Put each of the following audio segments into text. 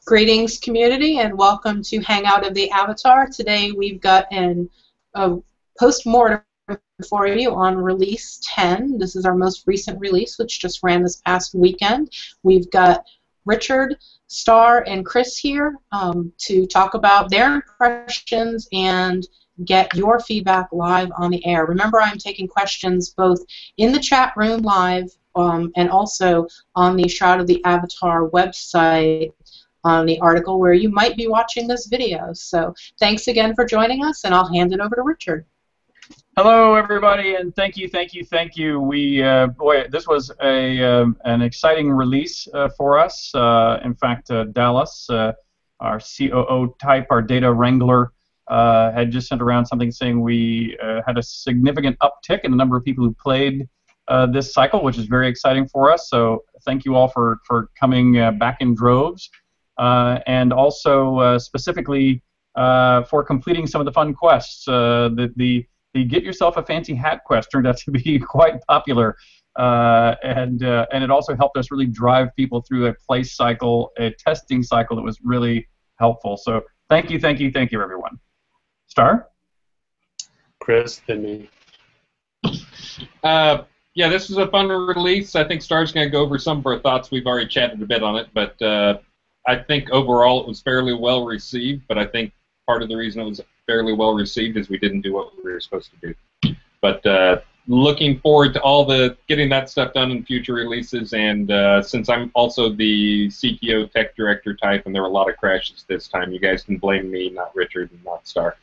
Greetings, community, and welcome to Hangout of the Avatar. Today we've got a postmortem for you on Release 10. This is our most recent release, which just ran this past weekend. We've got Richard, Starr, and Chris here to talk about their impressions and get your feedback live on the air. Remember, I'm taking questions both in the chat room live and also on the Shroud of the Avatar website on the article where you might be watching this video. So thanks again for joining us, and I'll hand it over to Richard. Hello, everybody, and thank you. We boy, this was an exciting release for us. In fact, Dallas, our COO type, our data wrangler, had just sent around something saying we had a significant uptick in the number of people who played this cycle, which is very exciting for us. So thank you all for coming back in droves. And also specifically for completing some of the fun quests. The Get Yourself a Fancy Hat quest turned out to be quite popular, and it also helped us really drive people through a play cycle, a testing cycle that was really helpful. So thank you, everyone. Starr? Chris, then me. Yeah, this was a fun release. I think Starr's going to go over some of our thoughts. We've already chatted a bit on it, but I think overall it was fairly well received, but I think part of the reason it was fairly well received is we didn't do what we were supposed to do. But looking forward to getting that stuff done in future releases, and since I'm also the CTO tech director type and there were a lot of crashes this time, you guys can blame me, not Richard and not Starr,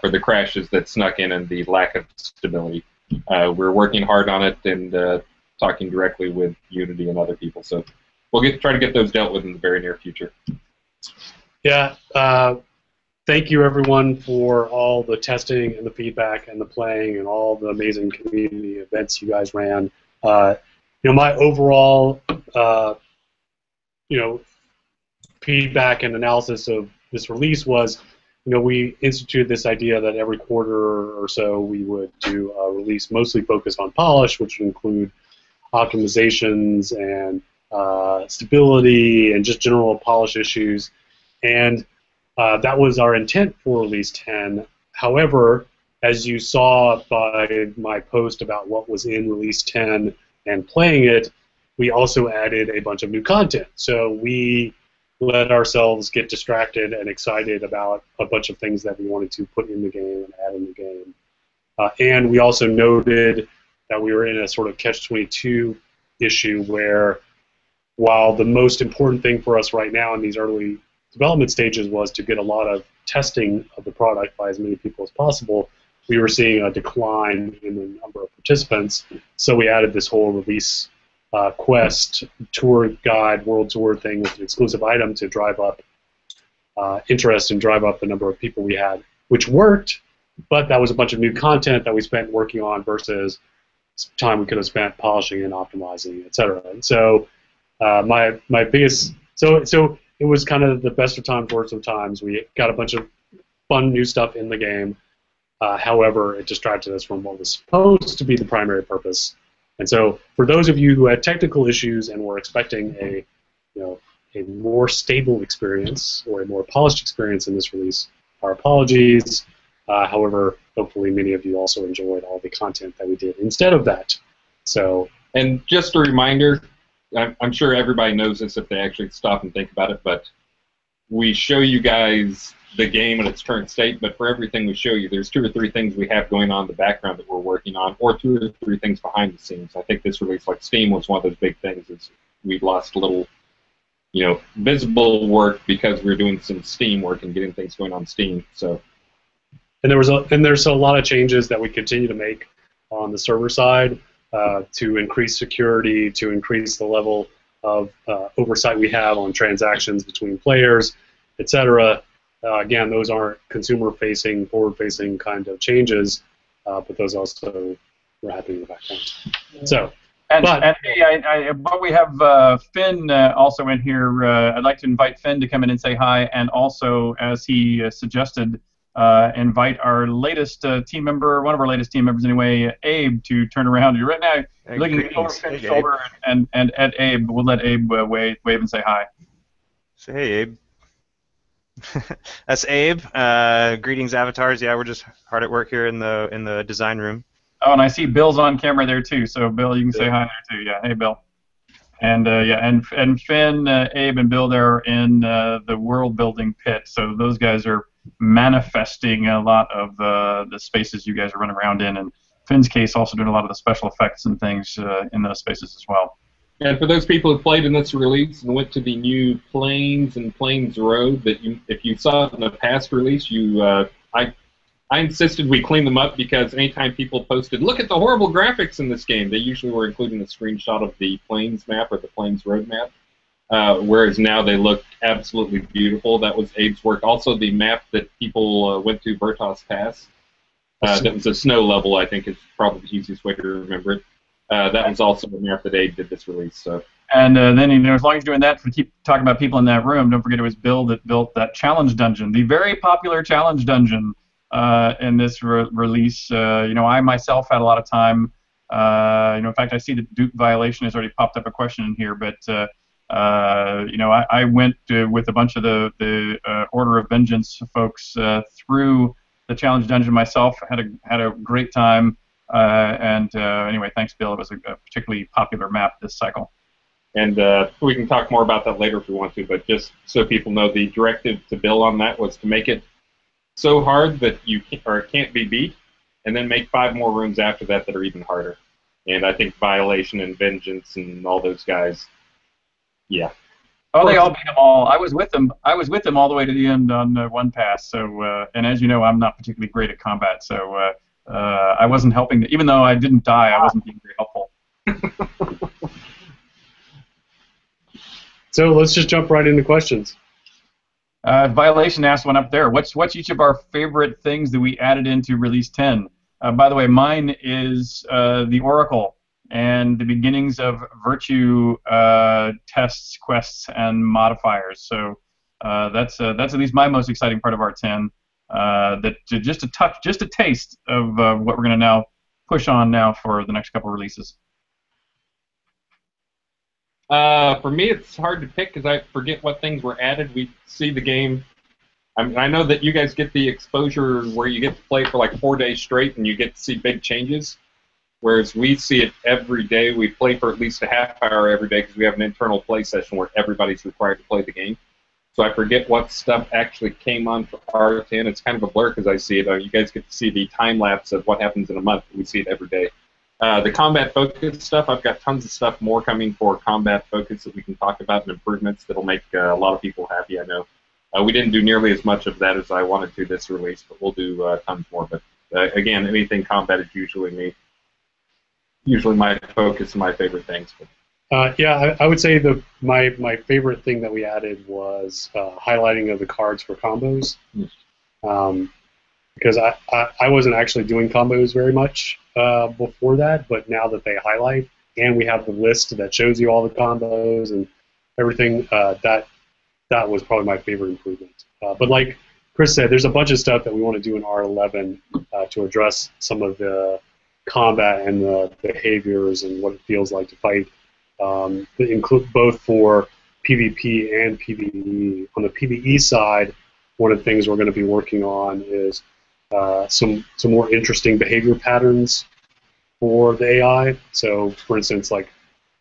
for the crashes that snuck in and the lack of stability. We're working hard on it and talking directly with Unity and other people, so we'll try to get those dealt with in the very near future. Yeah, thank you everyone for all the testing and the feedback and the playing and all the amazing community events you guys ran. My overall, feedback and analysis of this release was, we instituted this idea that every quarter or so we would do a release mostly focused on polish, which would include optimizations and stability and just general polish issues, and that was our intent for Release 10. However, as you saw by my post about what was in Release 10 and playing it, we also added a bunch of new content. So we let ourselves get distracted and excited about a bunch of things that we wanted to put in the game and add in the game. And we also noted that we were in a sort of catch-22 issue where, while the most important thing for us right now in these early development stages was to get a lot of testing of the product by as many people as possible, we were seeing a decline in the number of participants. So we added this whole release quest, tour guide, world tour thing with an exclusive item to drive up interest and drive up the number of people we had, which worked, but that was a bunch of new content that we spent working on versus time we could have spent polishing and optimizing, etc. And so my biggest, so it was kind of the best of times, worst of times. We got a bunch of fun new stuff in the game. However, it distracted us from what was supposed to be the primary purpose. And so, for those of you who had technical issues and were expecting a more stable experience or a more polished experience in this release, our apologies. However, hopefully many of you also enjoyed all the content that we did instead of that. So, and just a reminder, I'm sure everybody knows this if they actually stop and think about it, but we show you guys the game in its current state, but for everything we show you, there's 2 or 3 things we have going on in the background that we're working on, or 2 or 3 things behind the scenes. I think this release, like Steam, was one of those big things. Is we lost a little, visible work because we were doing some Steam work and getting things going on Steam. So, and there's a lot of changes that we continue to make on the server side. To increase security, to increase the level of oversight we have on transactions between players, etc. Again, those aren't consumer-facing, forward-facing kind of changes, but those also were happening in the background. So, but we have Finn also in here. I'd like to invite Finn to come in and say hi, and also, as he suggested, invite our latest team member, one of our latest team members anyway, Abe, to turn around. You're right now looking over Finn's shoulder and at Abe. We'll let Abe wave and say hi. So, hey, Abe. That's Abe. Greetings, avatars. Yeah, we're just hard at work here in the design room. Oh, and I see Bill's on camera there too. So Bill, you can say hi there too. Yeah, hey Bill. And and Finn, Abe, and Bill there are in the world building pit. So those guys are manifesting a lot of the spaces you guys are running around in. And Finn's case also doing a lot of the special effects and things in those spaces as well. And for those people who played in this release and went to the new Plains and Plains Road, if you saw it in the past release, I insisted we clean them up because anytime people posted, look at the horrible graphics in this game, they usually were including a screenshot of the Plains map or the Plains Road map, whereas now they look absolutely beautiful. That was Abe's work. Also, the map that people went to, Vertos Pass, that was a snow level, I think is probably the easiest way to remember it. That was also the map that Abe did this release. So. And then, as long as you're doing that, if we keep talking about people in that room, don't forget it was Bill that built that challenge dungeon, the very popular challenge dungeon in this release. I myself had a lot of time. In fact, I see that Duke Violation has already popped up a question in here, but I went with a bunch of the Order of Vengeance folks through the challenge dungeon myself. Had a great time. Anyway, thanks, Bill. It was a particularly popular map this cycle. And we can talk more about that later if we want to, but just so people know, the directive to Bill on that was to make it so hard that it can't be beat, and then make 5 more rooms after that that are even harder. And I think Violation and Vengeance and all those guys, yeah. Oh, they all beat them all. I was with them all the way to the end on one pass. So, and as you know, I'm not particularly great at combat, so. I wasn't helping, even though I didn't die, I wasn't being very helpful. So let's just jump right into questions. Violation asked one up there. What's each of our favorite things that we added into Release 10? By the way, mine is the Oracle and the beginnings of virtue tests, quests, and modifiers. So that's at least my most exciting part of R10. Just a taste of what we're going to now push on now for the next couple releases. For me, it's hard to pick because I forget what things were added. We see the game. I know that you guys get the exposure where you get to play for like 4 days straight and you get to see big changes, whereas we see it every day. We play for at least a half hour every day because we have an internal play session where everybody's required to play the game. So I forget what stuff actually came on for R10. It's kind of a blur because I see it. You guys get to see the time lapse of what happens in a month. We see it every day. The combat focus stuff, I've got tons of stuff more coming for combat focus that we can talk about and improvements that'll make a lot of people happy, I know. We didn't do nearly as much of that as I wanted to this release, but we'll do tons more. But again, anything combat is usually me. Usually my focus and my favorite things. But. Yeah, I would say my favorite thing that we added was highlighting of the cards for combos. Because I wasn't actually doing combos very much before that, but now that they highlight and we have the list that shows you all the combos and everything, that was probably my favorite improvement. But like Chris said, there's a bunch of stuff that we want to do in R11 to address some of the combat and the behaviors and what it feels like to fight. Include both for PvP and PvE. On the PvE side, one of the things we're going to be working on is some more interesting behavior patterns for the AI. So, for instance, like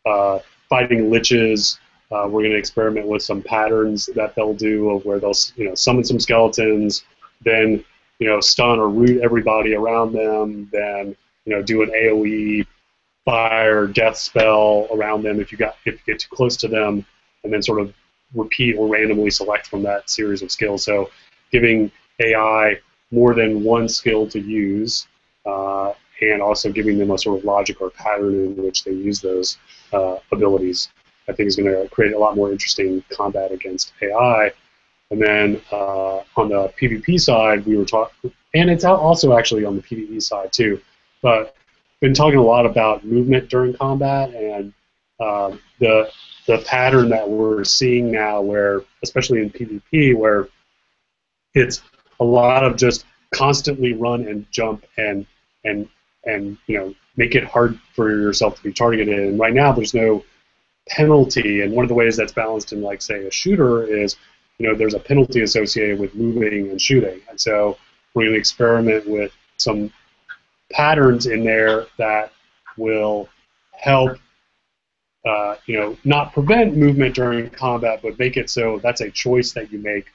fighting liches, we're going to experiment with some patterns that they'll do of where they'll summon some skeletons, then stun or root everybody around them, then do an AOE fire death spell around them if you get too close to them, and then sort of repeat or randomly select from that series of skills. So giving AI more than one skill to use, and also giving them a sort of logic or pattern in which they use those abilities, I think is going to create a lot more interesting combat against AI. And then on the PvP side, we were talking, and it's also actually on the PvE side too, but been talking a lot about movement during combat and the pattern that we're seeing now, where especially in PvP, where it's a lot of just constantly run and jump and make it hard for yourself to be targeted. And right now, there's no penalty, and one of the ways that's balanced in, like, say, a shooter is, there's a penalty associated with moving and shooting. And so we're going to experiment with some patterns in there that will help, not prevent movement during combat, but make it so that's a choice that you make,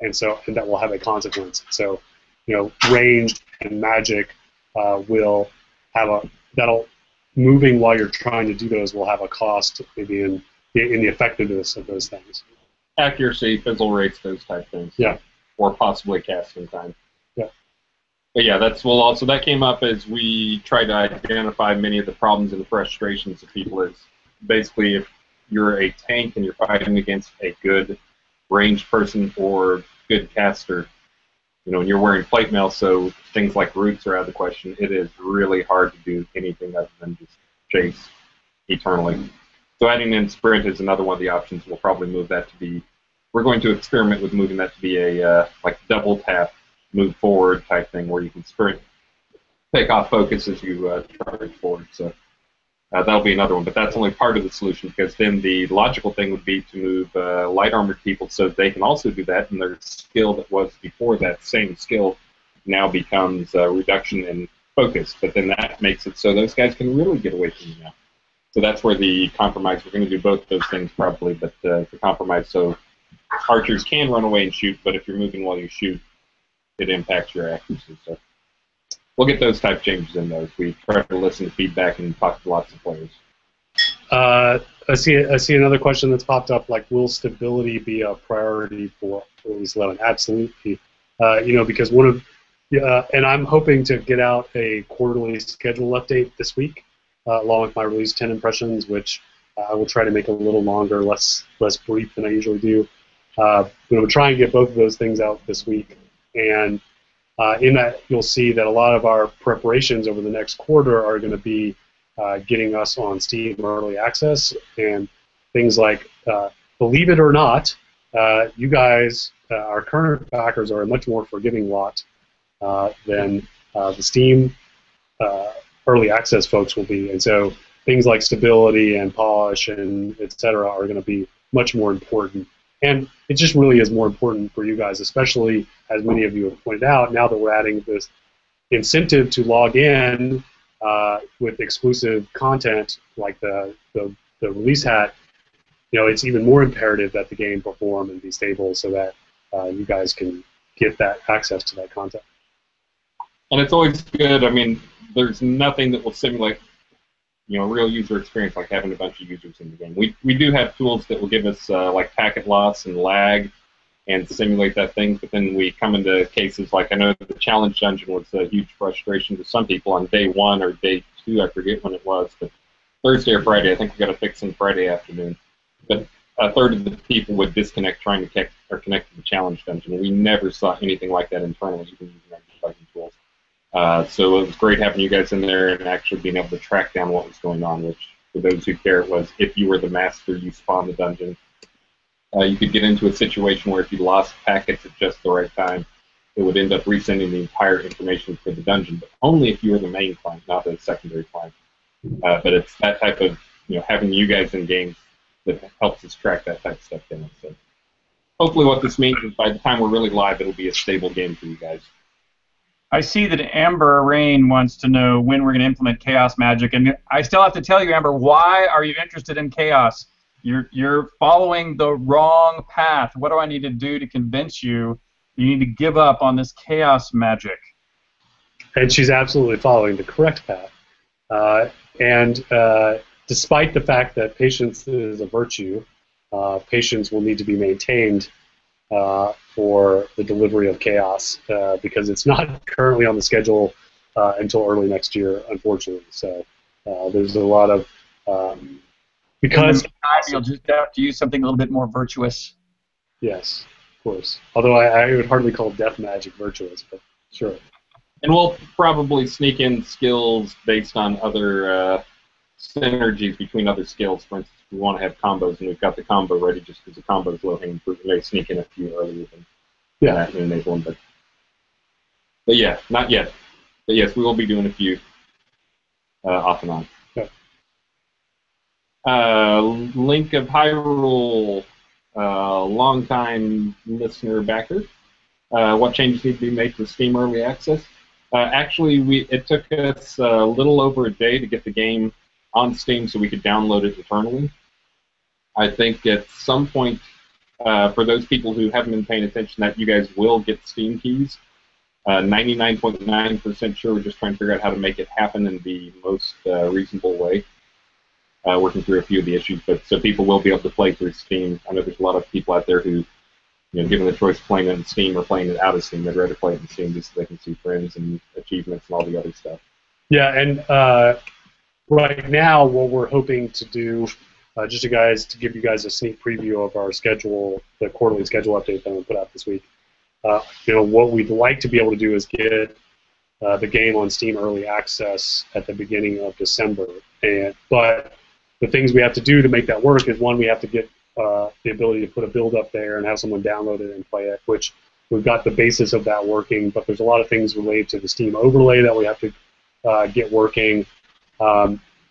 and that will have a consequence. So, ranged and magic will have moving while you're trying to do those will have a cost, maybe in the effectiveness of those things. Accuracy, fizzle rates, those type things. Yeah. Or possibly casting time. Yeah. But yeah, that came up as we tried to identify many of the problems and frustrations of people. Is basically, if you're a tank and you're fighting against a good ranged person or good caster, and you're wearing plate mail, so things like roots are out of the question. It is really hard to do anything other than just chase eternally. So adding in sprint is another one of the options. We'll probably move that to be. We're going to experiment with moving that to be a like double tap, move forward type thing, where you can sprint, take off focus as you charge forward. So that'll be another one, but that's only part of the solution, because then the logical thing would be to move light armored people so they can also do that, and their skill that was before that same skill now becomes reduction in focus. But then that makes it so those guys can really get away from you now. So that's where the compromise. We're going to do both those things probably, but the compromise so archers can run away and shoot, but if you're moving while you shoot, it impacts your accuracy. So we'll get those type changes in those. We try to listen to feedback and talk to lots of players. I see another question that's popped up, like, will stability be a priority for Release 11? Absolutely. Because and I'm hoping to get out a quarterly schedule update this week, along with my Release 10 impressions, which I will try to make a little longer, less brief than I usually do. We'll try and get both of those things out this week, and in that you'll see that a lot of our preparations over the next quarter are going to be getting us on Steam Early Access, and things like, believe it or not, you guys, our current backers, are a much more forgiving lot than the Steam Early Access folks will be, and so things like stability and polish and etc. are going to be much more important. And it just really is more important for you guys, especially, as many of you have pointed out, now that we're adding this incentive to log in with exclusive content like the release hat. It's even more imperative that the game perform and be stable so that you guys can get that access to that content. And it's always good. I mean, there's nothing that will simulate, real user experience like having a bunch of users in the game. We do have tools that will give us like packet loss and lag and simulate that thing, but then we come into cases like, I know the challenge dungeon was a huge frustration to some people on day 1 or day 2, I forget when it was, but Thursday or Friday. I think we got a fix on Friday afternoon. But a third of the people would disconnect trying to connect to the challenge dungeon. We never saw anything like that internally, even using our debugging tools. So it was great having you guys in there and actually being able to track down what was going on, which, for those who care, it was if you were the master, you spawned the dungeon. You could get into a situation where if you lost packets at just the right time, it would end up resending the entire information for the dungeon, but only if you were the main client, not the secondary client. But it's that type of, having you guys in games that helps us track that type of stuff down. So hopefully what this means is by the time we're really live, it'll be a stable game for you guys. I see that Amber Rain wants to know when we're going to implement chaos magic, and I still have to tell you, Amber, why are you interested in chaos? You're following the wrong path. What do I need to do to convince you you need to give up on this chaos magic? And she's absolutely following the correct path. Despite the fact that patience is a virtue, patience will need to be maintained for the delivery of chaos, because it's not currently on the schedule until early next year, unfortunately. So there's a lot of because you'll just have to use something a little bit more virtuous. Yes, of course. Although I would hardly call death magic virtuous, but sure. And we'll probably sneak in skills based on other synergies between other skills. For instance, we want to have combos, and we've got the combo ready just because the combo is low-hanging fruit. We may sneak in a few earlier than that and enable them. But yeah, not yet. But yes, we will be doing a few off and on. Link of Hyrule, longtime listener backer. What changes need to be made for Steam Early Access? Actually, it took us a little over a day to get the game on Steam so we could download it internally. I think at some point, for those people who haven't been paying attention, that you guys will get Steam keys. 99.9% sure we're just trying to figure out how to make it happen in the most reasonable way. Working through a few of the issues, but so people will be able to play through Steam. I know there's a lot of people out there who, given the choice of playing it in Steam or playing it out of Steam, they'd rather play it in Steam just so they can see friends and achievements and all the other stuff. Yeah, and right now what we're hoping to do, just to give you guys a sneak preview of our schedule, the quarterly schedule update that we put out this week. What we'd like to be able to do is get the game on Steam Early Access at the beginning of December, but the things we have to do to make that work is, one, we have to get the ability to put a build up there and have someone download it and play it, which we've got the basis of that working, but there's a lot of things related to the Steam overlay that we have to get working.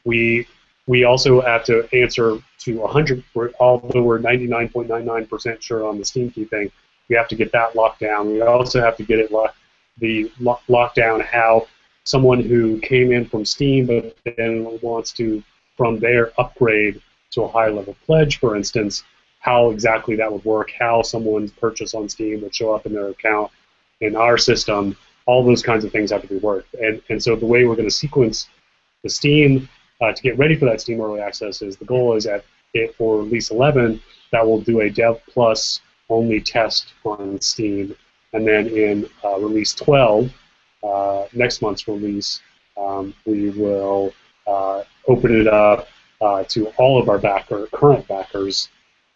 We also have to answer to 100, although we're 99.99% sure on the Steam key thing, we have to get that locked down. We also have to get it locked down how someone who came in from Steam but then wants to, from there, upgrade to a high-level pledge, for instance, how exactly that would work, how someone's purchase on Steam would show up in their account in our system. All those kinds of things have to be worked. And so the way we're going to sequence the Steam to get ready for that Steam Early Access is, the goal is for Release 11 that we'll do a Dev Plus only test on Steam, and then in Release 12, next month's release, we will open it up to all of our current backers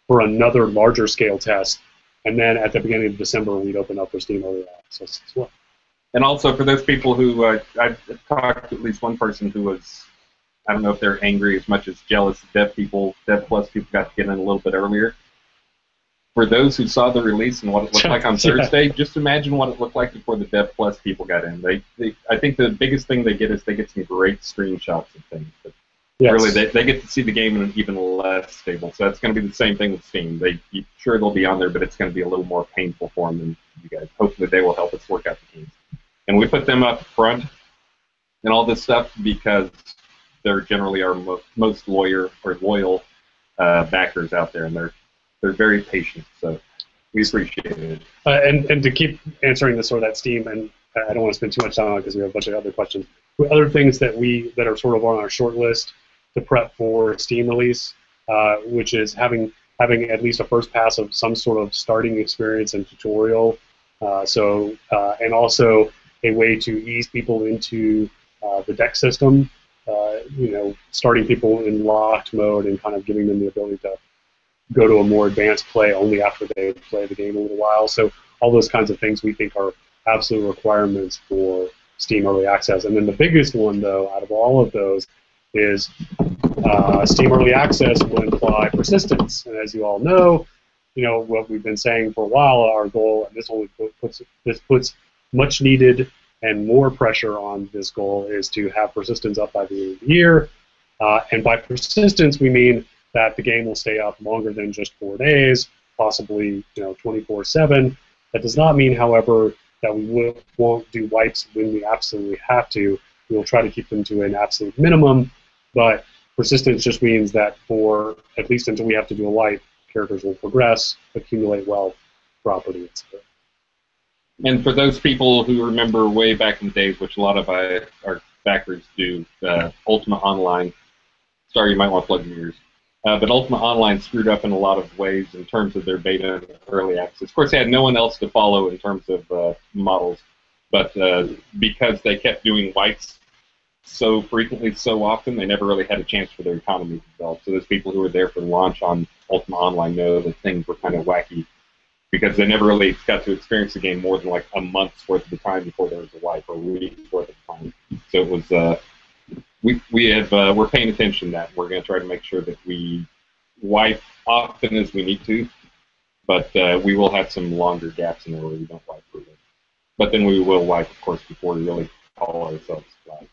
for another larger scale test, and then at the beginning of December we'd open up for Steam Early Access as well. And also for those people who, I've talked to at least one person who was, I don't know if they're angry as much as jealous, Dev Plus people got to get in a little bit earlier. For those who saw the release and what it looked like on Thursday, just imagine what it looked like before the Dev Plus people got in. I think the biggest thing they get is they get some great screenshots of things. But yes, really, they get to see the game in an even less stable. So that's going to be the same thing with Steam. Sure, they'll be on there, but it's going to be a little more painful for them than you guys. Hopefully, they will help us work out the games. And we put them up front and all this stuff because they're generally our most loyal backers out there, and they're very patient, so we appreciate it. And to keep answering this sort of that Steam, and I don't want to spend too much time on it because we have a bunch of other questions. Other things that are sort of on our short list to prep for Steam release, which is having at least a first pass of some sort of starting experience and tutorial. And also a way to ease people into the deck system. Starting people in locked mode and kind of giving them the ability to go to a more advanced play only after they play the game a little while. So all those kinds of things we think are absolute requirements for Steam Early Access. And then the biggest one, though, out of all of those is Steam Early Access will imply persistence. And as you all know, what we've been saying for a while, our goal, and this puts much needed and more pressure on this goal, is to have persistence up by the end of the year. And by persistence, we mean that the game will stay up longer than just 4 days, possibly 24/7. That does not mean, however, that we won't do wipes when we absolutely have to. We'll try to keep them to an absolute minimum, but persistence just means that for at least until we have to do a wipe, characters will progress, accumulate wealth, property, etc. And for those people who remember way back in the days, which a lot of our backers do, Ultima Online, sorry, you might want to plug your ears. But Ultima Online screwed up in a lot of ways in terms of their beta and early access. Of course, they had no one else to follow in terms of models, but because they kept doing wipes so frequently, so often, they never really had a chance for their economy to develop. So those people who were there for launch on Ultima Online know that things were kind of wacky because they never really got to experience the game more than like a month's worth of the time before there was a wipe, or a week's worth of time. So it was... we're paying attention to that. We're going to try to make sure that we wipe often as we need to, but we will have some longer gaps in there where we don't wipe freely. But then we will wipe, of course, before we really call ourselves live.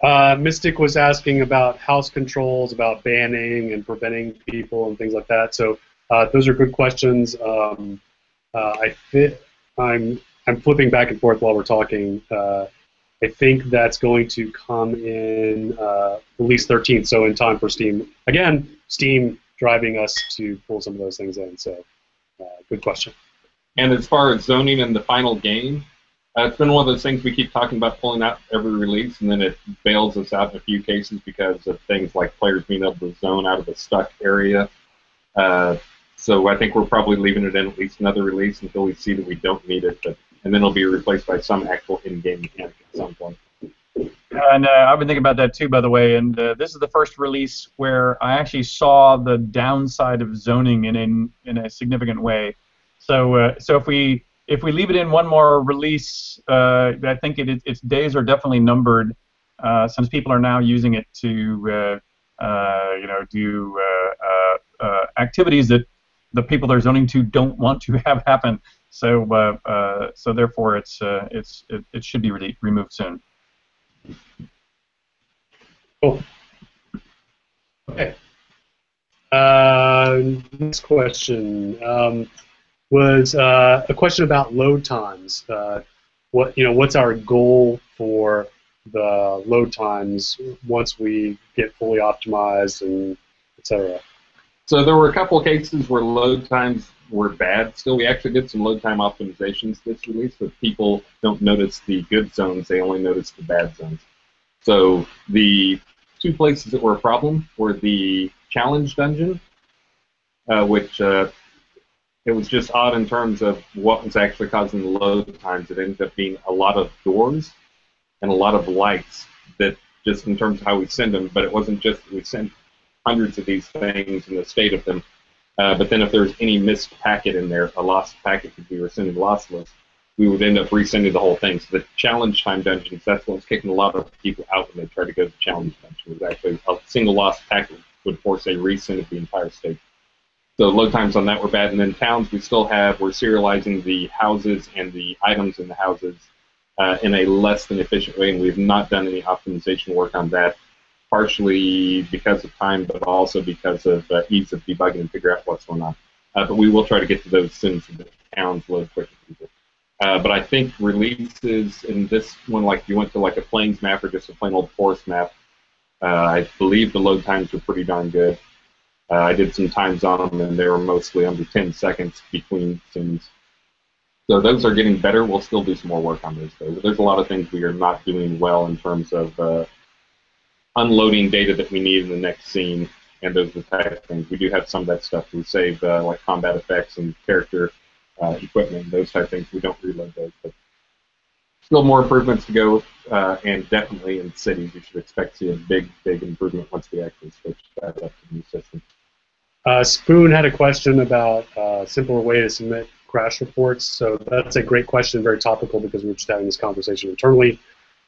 Mystic was asking about house controls, about banning and preventing people and things like that. So those are good questions. I'm flipping back and forth while we're talking. I think that's going to come in release 13th, so in time for Steam. Again, Steam driving us to pull some of those things in. So good question. And as far as zoning in the final game, it's been one of those things we keep talking about pulling out every release, and then it bails us out in a few cases because of things like players being able to zone out of a stuck area. So I think we're probably leaving it in at least another release until we see that we don't need it, and then it'll be replaced by some actual in-game mechanic at some point. And I've been thinking about that too, by the way. And this is the first release where I actually saw the downside of zoning in a significant way. So if we leave it in one more release, I think its days are definitely numbered, since people are now using it to do activities that the people they're zoning to don't want to have happen. So therefore it should be removed soon. Cool. Okay. Next question was a question about load times. What's our goal for the load times once we get fully optimized and etc. So there were a couple of cases where load times were bad. Still, we actually did some load time optimizations this release, but people don't notice the good zones; they only notice the bad zones. So the two places that were a problem were the challenge dungeon, which it was just odd in terms of what was actually causing the load times. It ended up being a lot of doors and a lot of lights that just in terms of how we send them, but it wasn't just that we sent hundreds of these things and the state of them, but then if there was any missed packet in there, a lost packet because we were sending lossless, we would end up resending the whole thing. So the challenge time dungeons, that's what was kicking a lot of people out when they tried to go to the challenge dungeon. It was actually a single lost packet would force a resend of the entire state. So load times on that were bad. And then towns, we're serializing the houses and the items in the houses in a less than efficient way, and we've not done any optimization work on that, partially because of time, but also because of ease of debugging and figure out what's going on. But we will try to get to those soon so that towns load quicker. But I think releases in this one, like if you went to like a plains map or just a plain old forest map, I believe the load times were pretty darn good. I did some times on them, and they were mostly under 10 seconds between scenes. So those are getting better. We'll still do some more work on those, though. There's a lot of things we are not doing well in terms of unloading data that we need in the next scene, and those are the type of things. We do have some of that stuff. We save like combat effects and character equipment, those type of things. We don't reload those, but still more improvements to go, and definitely in cities you should expect to see a big improvement once we actually switch that up to the new system. Spoon had a question about a simpler way to submit crash reports. So that's a great question, very topical because we were just having this conversation internally.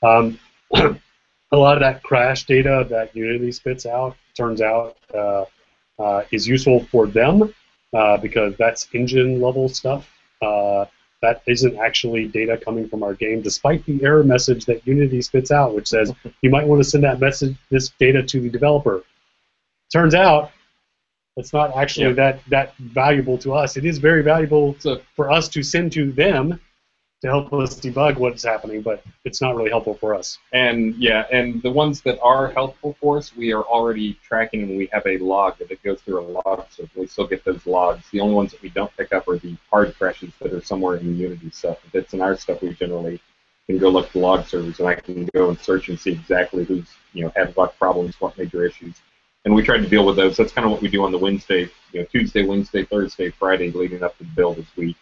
A lot of that crash data that Unity spits out, turns out, is useful for them because that's engine level stuff. That isn't actually data coming from our game, despite the error message that Unity spits out, which says you might want to send this data to the developer. Turns out it's not actually that valuable to us. It is very valuable for us to send to them to help us debug what's happening, but it's not really helpful for us. And and the ones that are helpful for us, we are already tracking, and we have a log that it goes through a log, so we still get those logs. The only ones that we don't pick up are the hard crashes that are somewhere in the Unity stuff. If it's in our stuff, we generally can go look at the log servers, and I can go and search and see exactly who's had what problems, what major issues. And we try to deal with those. That's kind of what we do on the Wednesday, Tuesday, Wednesday, Thursday, Friday, leading up to the build, is we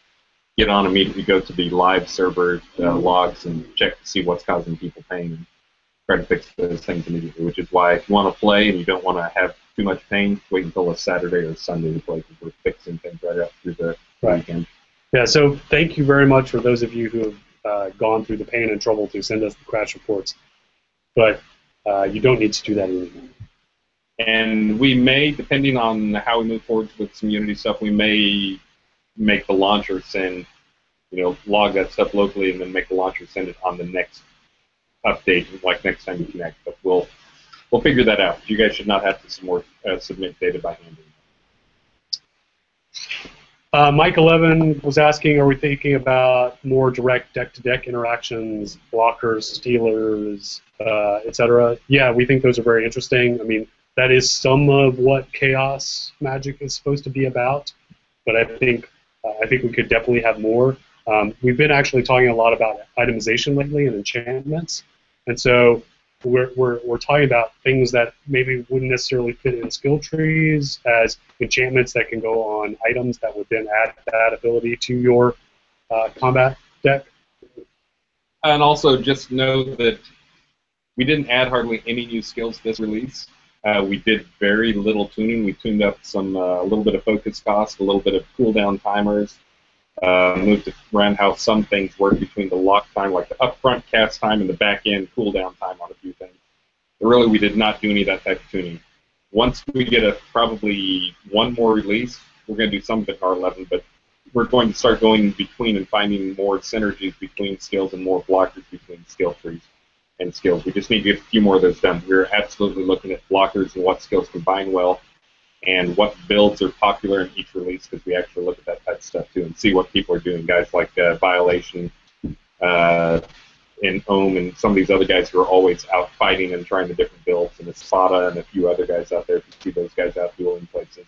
get on immediately, go to the live server logs and check to see what's causing people pain and try to fix those things immediately, which is why if you want to play and you don't want to have too much pain, wait until a Saturday or Sunday to play, because we're fixing things right up through the weekend. Yeah, so thank you very much for those of you who have gone through the pain and trouble to send us the crash reports. But you don't need to do that anymore. And we may, depending on how we move forward with some Unity stuff, we may make the launcher send, log that stuff locally and then make the launcher send it on the next update like next time you connect. But we'll figure that out. You guys should not have to submit data by hand. Mike 11 was asking, are we thinking about more direct deck-to-deck interactions, blockers, stealers, etc.? Yeah, we think those are very interesting. I mean, that is some of what chaos magic is supposed to be about, but I think we could definitely have more. We've been actually talking a lot about itemization lately and enchantments, and so we're talking about things that maybe wouldn't necessarily fit in skill trees as enchantments that can go on items that would then add that ability to your combat deck. And also just know that we didn't add hardly any new skills this release. We did very little tuning. We tuned up some a little bit of focus cost, a little bit of cooldown timers, moved around how some things work between the lock time, like the upfront cast time, and the back end cooldown time on a few things. But really, we did not do any of that type of tuning. Once we get probably one more release, we're going to do some of it in R11, but we're going to start going between and finding more synergies between skills and more blockers between skill trees and skills. We just need to get a few more of those done. We're absolutely looking at blockers and what skills combine well and what builds are popular in each release, because we actually look at that type of stuff too and see what people are doing. Guys like Violation and Ohm and some of these other guys who are always out fighting and trying the different builds, and Espada and a few other guys out there, if you see those guys out dueling places.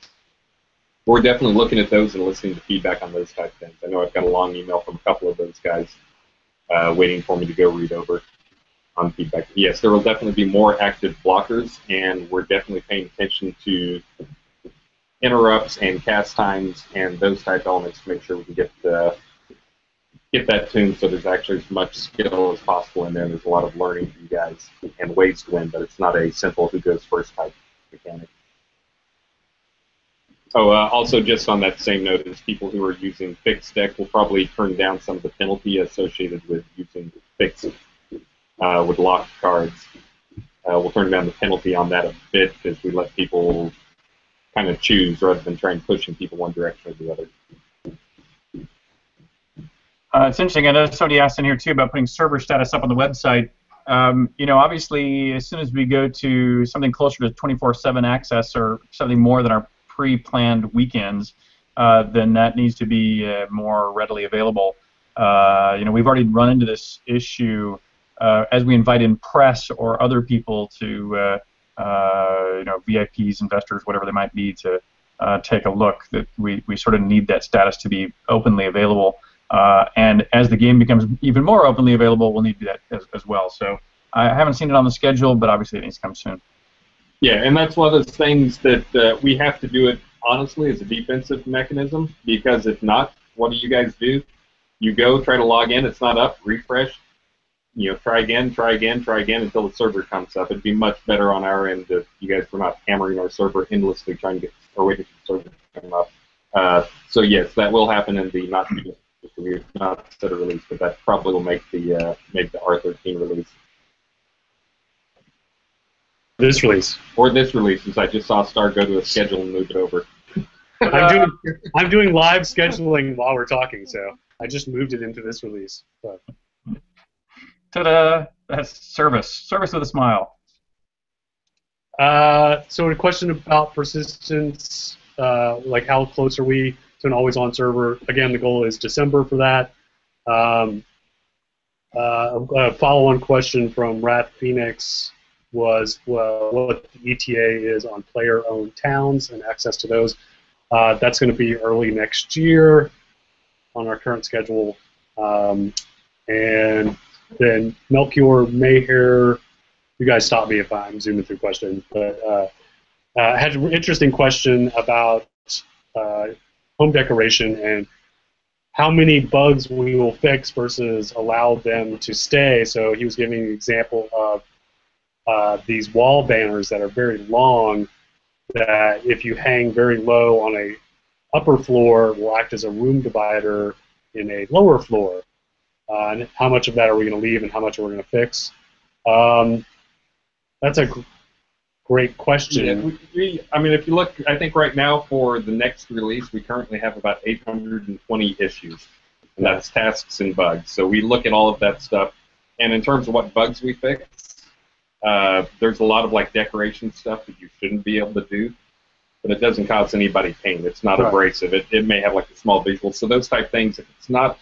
We're definitely looking at those and listening to feedback on those type of things. I know I've got a long email from a couple of those guys waiting for me to go read over on feedback. Yes, there will definitely be more active blockers, and we're definitely paying attention to interrupts and cast times and those type elements to make sure we can get that tuned so there's actually as much skill as possible in there. There's a lot of learning for you guys and ways to win, but it's not a simple who goes first type mechanic. Oh, also just on that same note, is people who are using fixed deck will probably turn down some of the penalty associated with using fixed with locked cards. We'll turn down the penalty on that a bit as we let people kind of choose rather than trying pushing people one direction or the other. It's interesting. I know somebody asked in here too about putting server status up on the website. You know, obviously, as soon as we go to something closer to 24/7 access or something more than our pre-planned weekends, then that needs to be more readily available. You know, we've already run into this issue as we invite in press or other people to, you know, VIPs, investors, whatever they might be, to take a look. That we sort of need that status to be openly available. And as the game becomes even more openly available, we'll need to do that as well. So I haven't seen it on the schedule, but obviously it needs to come soon. Yeah, and that's one of those things that we have to do it honestly as a defensive mechanism, because if not, what do you guys do? You go, try to log in, it's not up, refresh, you know, try again until the server comes up. It'd be much better on our end if you guys were not hammering our server endlessly trying to get or waiting for the server to come up. So yes, that will happen in the not set a release, but that probably will make the R13 release. This release. Or this release, since I just saw Starr go to a schedule and move it over. I'm doing live scheduling while we're talking, so I just moved it into this release. So. Ta-da! That's service with a smile. So a question about persistence, like how close are we to an always-on server? Again, the goal is December for that. A follow-on question from Wrath Phoenix was what the ETA is on player-owned towns and access to those. That's going to be early next year on our current schedule. And then Melchior Mayhair, you guys stop me if I'm zooming through questions, but had an interesting question about home decoration and how many bugs we will fix versus allow them to stay. So he was giving an example of these wall banners that are very long, that if you hang very low on a upper floor will act as a room divider in a lower floor. And how much of that are we going to leave and how much are we going to fix? That's a great question. Yeah, I mean, if you look, I think right now for the next release, we currently have about 820 issues, and that's tasks and bugs. So we look at all of that stuff, And in terms of what bugs we fix, there's a lot of like decoration stuff that you shouldn't be able to do, but it doesn't cause anybody pain. It's not abrasive. It may have like a small visual. So those type things, if it's not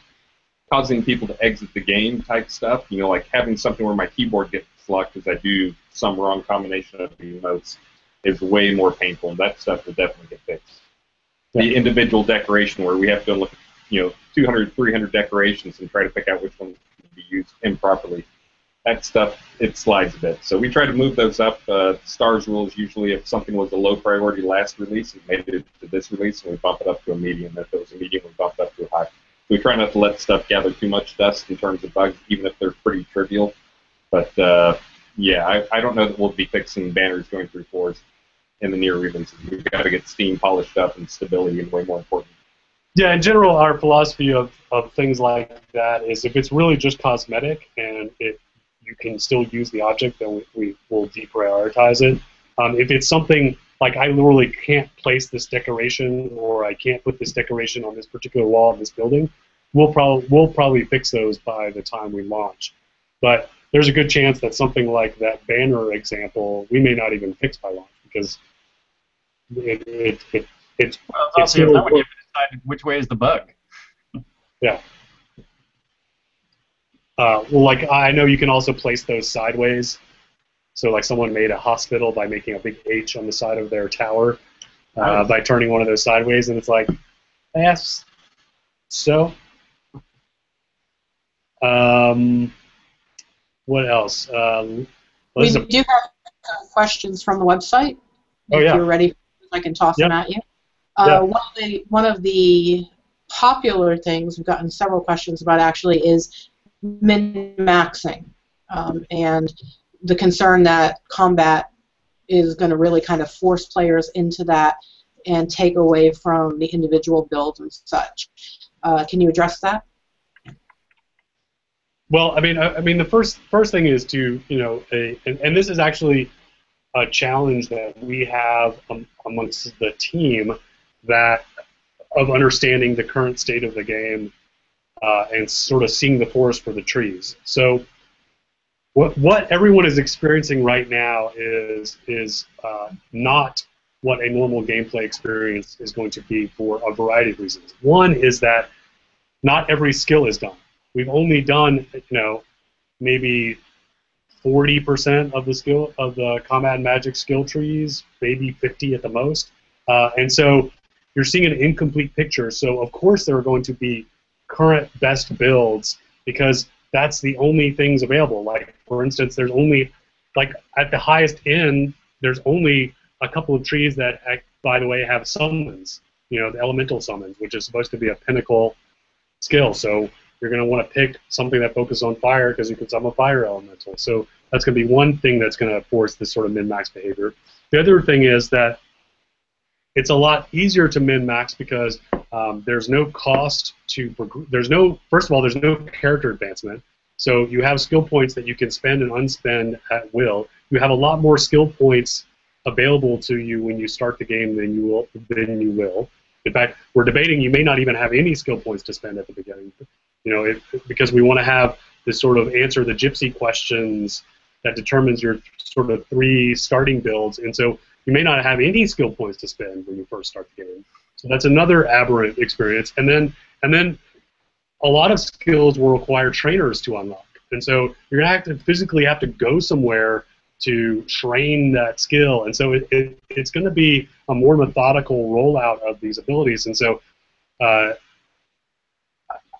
causing people to exit the game type stuff, you know, like having something where my keyboard gets locked because I do some wrong combination of the emotes is way more painful, and that stuff will definitely get fixed. Yeah. The individual decoration where we have to look at, you know, 200, 300 decorations and try to pick out which one can be used improperly. That stuff, it slides a bit. So we try to move those up. Starr's rule is usually if something was a low priority last release, we made it to this release, and we bump it up to a medium. If it was a medium, we bump it up to a high. We try not to let stuff gather too much dust in terms of bugs, even if they're pretty trivial. But, yeah, I don't know that we'll be fixing banners going through floors in the near releases. We've got to get Steam polished up, and stability is way more important. Yeah, in general, our philosophy of things like that is if it's really just cosmetic and you can still use the object, then we will deprioritize it. If it's something like I literally can't place this decoration, or I can't put this decoration on this particular wall in this building, we'll probably fix those by the time we launch. But there's a good chance that something like that banner example we may not even fix by launch because it's well, it's also that when you decide which way is the bug. Yeah. Well, like I know you can also place those sideways. So like someone made a hospital by making a big H on the side of their tower by turning one of those sideways, and it's like, yes. So, what else? We do have questions from the website. If you're ready, I can toss them at you. One of the popular things we've gotten several questions about actually is min-maxing, and the concern that combat is going to really kind of force players into that and take away from the individual builds and such. Can you address that? Well, I mean, the first thing is to, you know, and this is actually a challenge that we have amongst the team that of understanding the current state of the game and sort of seeing the forest for the trees. So what everyone is experiencing right now is not what a normal gameplay experience is going to be for a variety of reasons. One is that not every skill is done. We've only done, you know, maybe 40% of the skill of the combat and magic skill trees, maybe 50 at the most, and so you're seeing an incomplete picture. So of course there are going to be current best builds because that's the only things available. Like for instance, there's only like at the highest end, there's only a couple of trees that, by the way, have summons. You know, the elemental summons, which is supposed to be a pinnacle skill. So you're going to want to pick something that focuses on fire because you can summon fire elemental. So that's going to be one thing that's going to force this sort of min-max behavior. The other thing is that it's a lot easier to min-max because there's no cost to, first of all, there's no character advancement. So you have skill points that you can spend and unspend at will. You have a lot more skill points available to you when you start the game than you will. In fact, we're debating you may not even have any skill points to spend at the beginning. You know, because we want to have this sort of answer the gypsy questions that determines your sort of 3 starting builds, and so you may not have any skill points to spend when you first start the game. So that's another aberrant experience. And then a lot of skills will require trainers to unlock, and so you're going to physically have to go somewhere to train that skill, and so it's going to be a more methodical rollout of these abilities, and so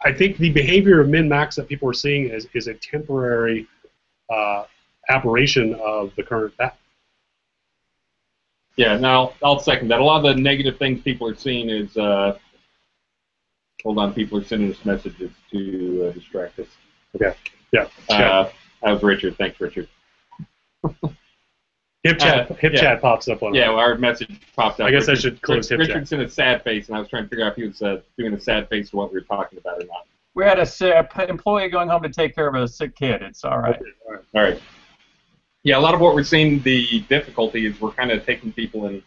I think the behavior of min-max that people are seeing is a temporary aberration of the current path. Yeah, now I'll second that. A lot of the negative things people are seeing is, hold on, people are sending us messages to distract us. Okay, yeah. That was Richard. Thanks, Richard. HipChat pops up on it. Yeah, well, our message popped up. I guess I should close HipChat. Richard's in a sad face, and I was trying to figure out if he was doing a sad face to what we were talking about or not. We had a employee going home to take care of a sick kid. It's all right. Okay, all right. Yeah, a lot of what we're seeing, the difficulty is we're kind of taking people in,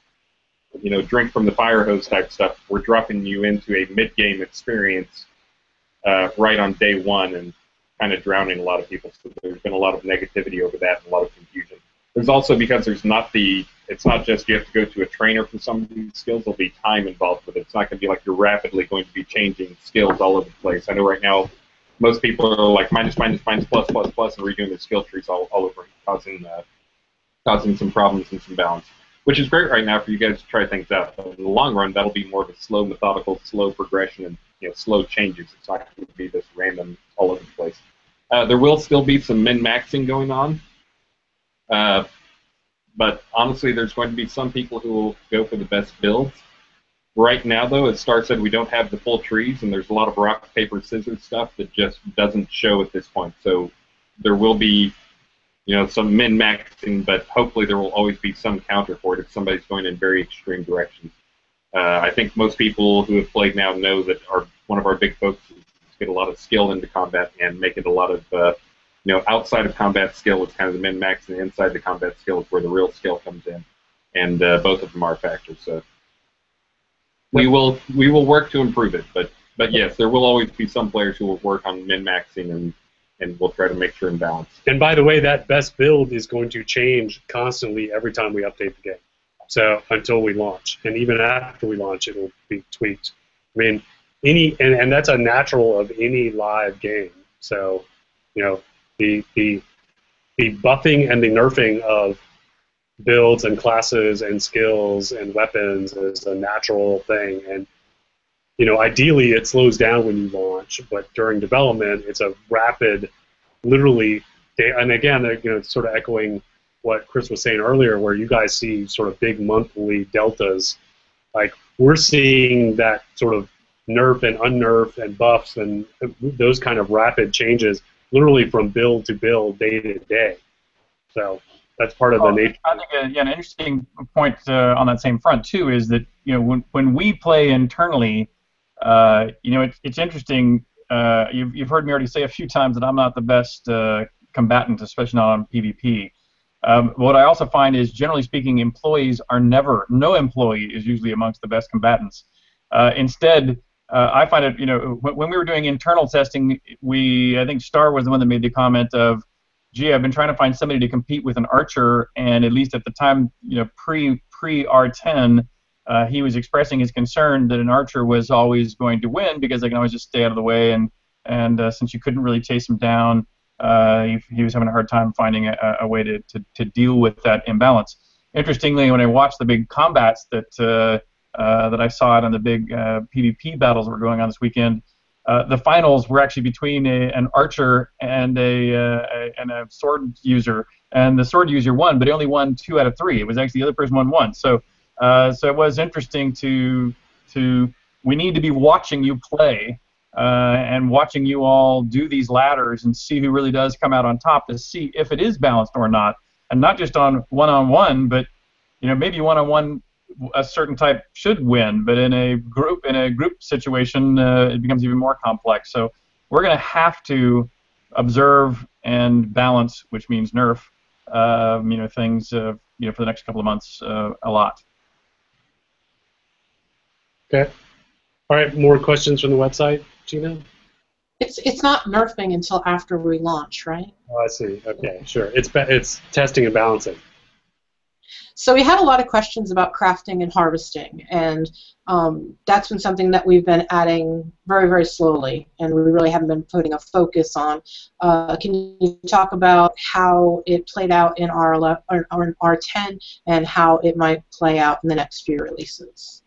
you know, drink from the fire hose type stuff. We're dropping you into a mid-game experience right on day one and kind of drowning a lot of people. So there's been a lot of negativity over that and a lot of confusion. There's also, because there's not it's not just you have to go to a trainer for some of these skills, there'll be time involved with it. It's not going to be like you're rapidly going to be changing skills all over the place. I know right now most people are like minus, minus, minus, plus, plus, plus, and redoing their skill trees all over, causing some problems and some balance, which is great right now for you guys to try things out. But in the long run, that'll be more of a slow, methodical, slow progression and slow changes. It's not going to be this random all over the place. There will still be some min-maxing going on. But honestly, there's going to be some people who will go for the best builds. Right now, though, as Starr said, we don't have the full trees, and there's a lot of rock, paper, scissors stuff that just doesn't show at this point. So there will be, some min-maxing, but hopefully there will always be some counter for it if somebody's going in very extreme directions. I think most people who have played now know that one of our big focuses is to get a lot of skill into combat and make it a lot of outside of combat skill is kind of the min-max, and inside the combat skill is where the real skill comes in, and both of them are factors. So we will work to improve it, but yes, there will always be some players who will work on min-maxing, and we'll try to make sure in balance. And by the way, that best build is going to change constantly every time we update the game. So until we launch, and even after we launch, it will be tweaked. I mean, and that's a natural of any live game. So the buffing and the nerfing of builds and classes and skills and weapons is a natural thing, and ideally it slows down when you launch, but during development it's a rapid, literally. And again, it's sort of echoing what Chris was saying earlier, where you guys see sort of big monthly deltas. Like, we're seeing that sort of nerf and unnerf and buffs and those kind of rapid changes literally from build to build, day to day. So that's part of the nature. I think an interesting point on that same front too is that when we play internally, it's interesting. You've heard me already say a few times that I'm not the best combatant, especially not on PvP. What I also find is, generally speaking, no employee is usually amongst the best combatants. Instead, I find it, when we were doing internal testing, I think Starr was the one that made the comment of, gee, I've been trying to find somebody to compete with an archer, and at least at the time, pre-R10, he was expressing his concern that an archer was always going to win because they can always just stay out of the way, and since you couldn't really chase him down, he was having a hard time finding a way to deal with that imbalance. Interestingly, when I watched the big combats that I saw it on the big PvP battles that were going on this weekend, the finals were actually between an archer and a sword user, and the sword user won, but he only won 2 out of 3. It was actually the other person won 1. So it was interesting we need to be watching you play and watching you all do these ladders and see who really does come out on top, to see if it is balanced or not, and not just on one-on-one, but maybe one-on-one a certain type should win, but in a group situation, it becomes even more complex. So we're going to have to observe and balance, which means nerf, things, for the next couple of months, a lot. Okay. All right. More questions from the website, Gina? It's not nerfing until after we launch, right? Oh, I see. Okay, sure. It's testing and balancing. So we had a lot of questions about crafting and harvesting, and that's been something that we've been adding very, very slowly, and we really haven't been putting a focus on. Can you talk about how it played out in R11 or in R10, and how it might play out in the next few releases?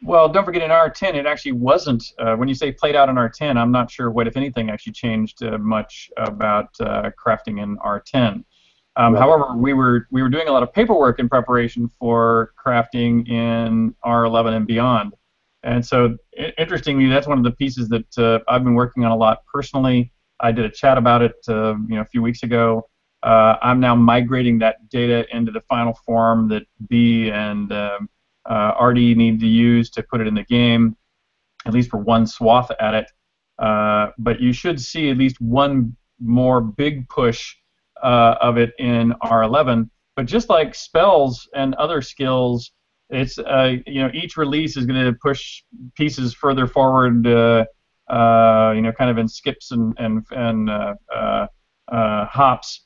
Well, don't forget, in R10, it actually wasn't. When you say played out in R10, I'm not sure what, if anything, actually changed much about crafting in R10. However, we were doing a lot of paperwork in preparation for crafting in R11 and beyond, and so interestingly, that's one of the pieces that I've been working on a lot personally. I did a chat about it, a few weeks ago. I'm now migrating that data into the final form that B and RD need to use to put it in the game, at least for one swath at it. But you should see at least one more big push of it in R11, but just like spells and other skills, it's each release is going to push pieces further forward kind of in skips and hops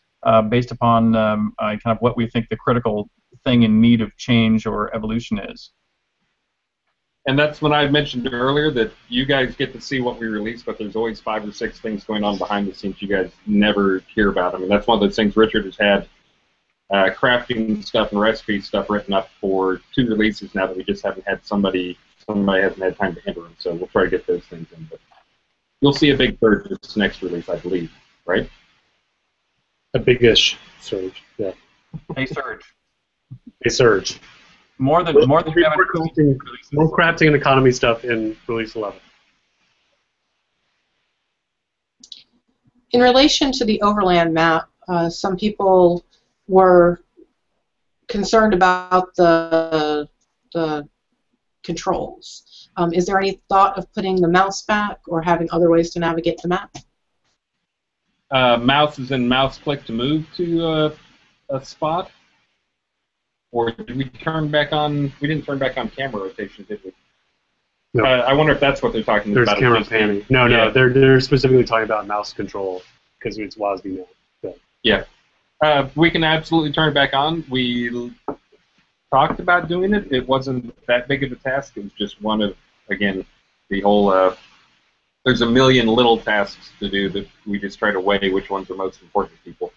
based upon kind of what we think the critical thing in need of change or evolution is. And that's when I mentioned earlier that you guys get to see what we release, but there's always 5 or 6 things going on behind the scenes you guys never hear about. I mean, that's one of those things Richard has had crafting stuff and recipe stuff written up for 2 releases now that we just haven't had somebody hasn't had time to enter them. So we'll try to get those things in. But you'll see a big surge this next release, I believe, right? A big-ish surge, yeah. A surge. A surge. More than More crafting and economy stuff in release 11. In relation to the Overland map, some people were concerned about the controls. Is there any thought of putting the mouse back or having other ways to navigate the map? Mouse is in mouse click to move to a spot? Or did we turn back on? We didn't turn back on camera rotation, did we? No. I wonder if that's what they're talking There's about. There's camera panning. No, yeah. No, they're specifically talking about mouse control because it's WASD now. So. Yeah. We can absolutely turn it back on. We talked about doing it. It wasn't that big of a task. It was just one of, again, the whole, there's a million little tasks to do that we just try to weigh which ones are most important to people.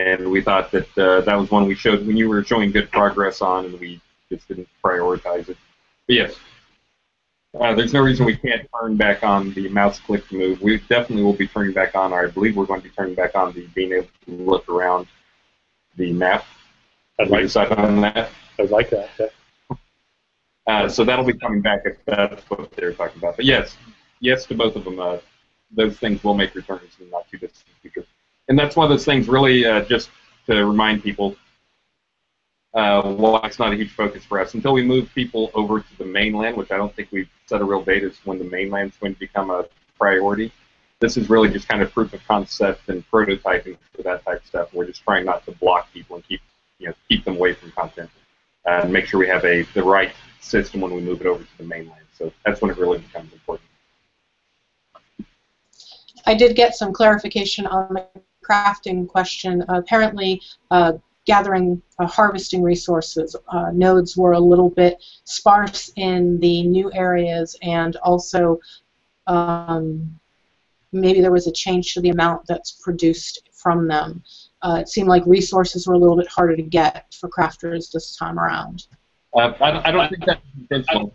And we thought that that was one we showed when you were showing good progress on, and we just didn't prioritize it. But yes, there's no reason we can't turn back on the mouse click to move. We definitely will be turning back on, or I believe we're going to be turning back on the being able to look around the map. I'd like decide on that. I'd like that. Yeah. So that'll be coming back if that's what they're talking about. But yes to both of them. Those things will make returns in the not too distant future. And that's one of those things, really, just to remind people why it's not a huge focus for us. Until we move people over to the mainland, which I don't think we've set a real date as when the mainland's going to become a priority. This is really just kind of proof of concept and prototyping for that type of stuff. We're just trying not to block people and keep them away from content and make sure we have the right system when we move it over to the mainland. So that's when it really becomes important. I did get some clarification on the crafting question. Apparently, gathering harvesting resources, nodes were a little bit sparse in the new areas, and also maybe there was a change to the amount that's produced from them. It seemed like resources were a little bit harder to get for crafters this time around. I don't think that's intentional.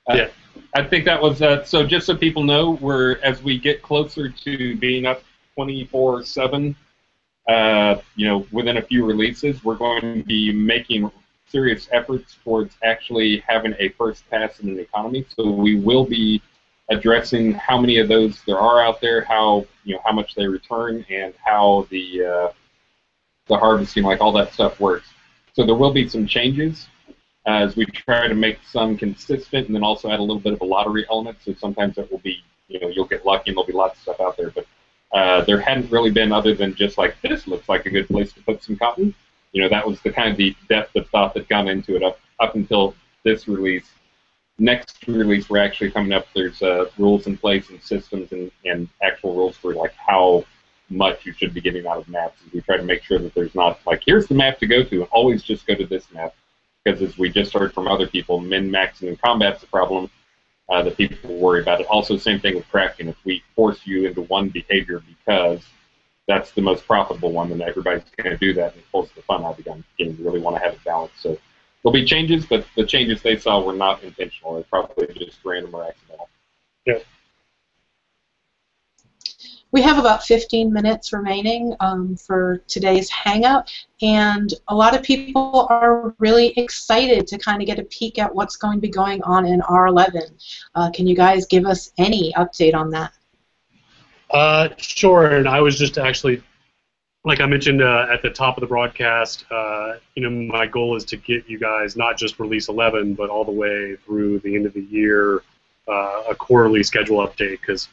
Yeah. I think that was so. Just so people know, as we get closer to being up 24/7, within a few releases, we're going to be making serious efforts towards actually having a first pass in an economy. So we will be addressing how many of those there are out there, how much they return, and how the harvesting, like all that stuff, works. So there will be some changes as we try to make some consistent, and then also add a little bit of a lottery element. So sometimes it will be, you'll get lucky and there'll be lots of stuff out there. But there hadn't really been, other than just like, this looks like a good place to put some cotton. That was the kind of the depth of thought that got into it up until this release. Next release, we're actually coming up. There's rules in place and systems and actual rules for like how much you should be getting out of maps. We try to make sure that there's not like, here's the map to go to, and always just go to this map. Because as we just heard from other people, min-maxing in combat's a problem that people worry about. It also, same thing with crafting. If we force you into one behavior because that's the most profitable one, then everybody's going to do that, and it pulls the fun out of the game. You really want to have it balanced. So there'll be changes, but the changes they saw were not intentional. They're probably just random or accidental. Yeah. We have about 15 minutes remaining for today's Hangout, and a lot of people are really excited to kind of get a peek at what's going to be going on in R11. Can you guys give us any update on that? Sure, and I was just actually, like I mentioned at the top of the broadcast, my goal is to get you guys not just release 11, but all the way through the end of the year, a quarterly schedule update, because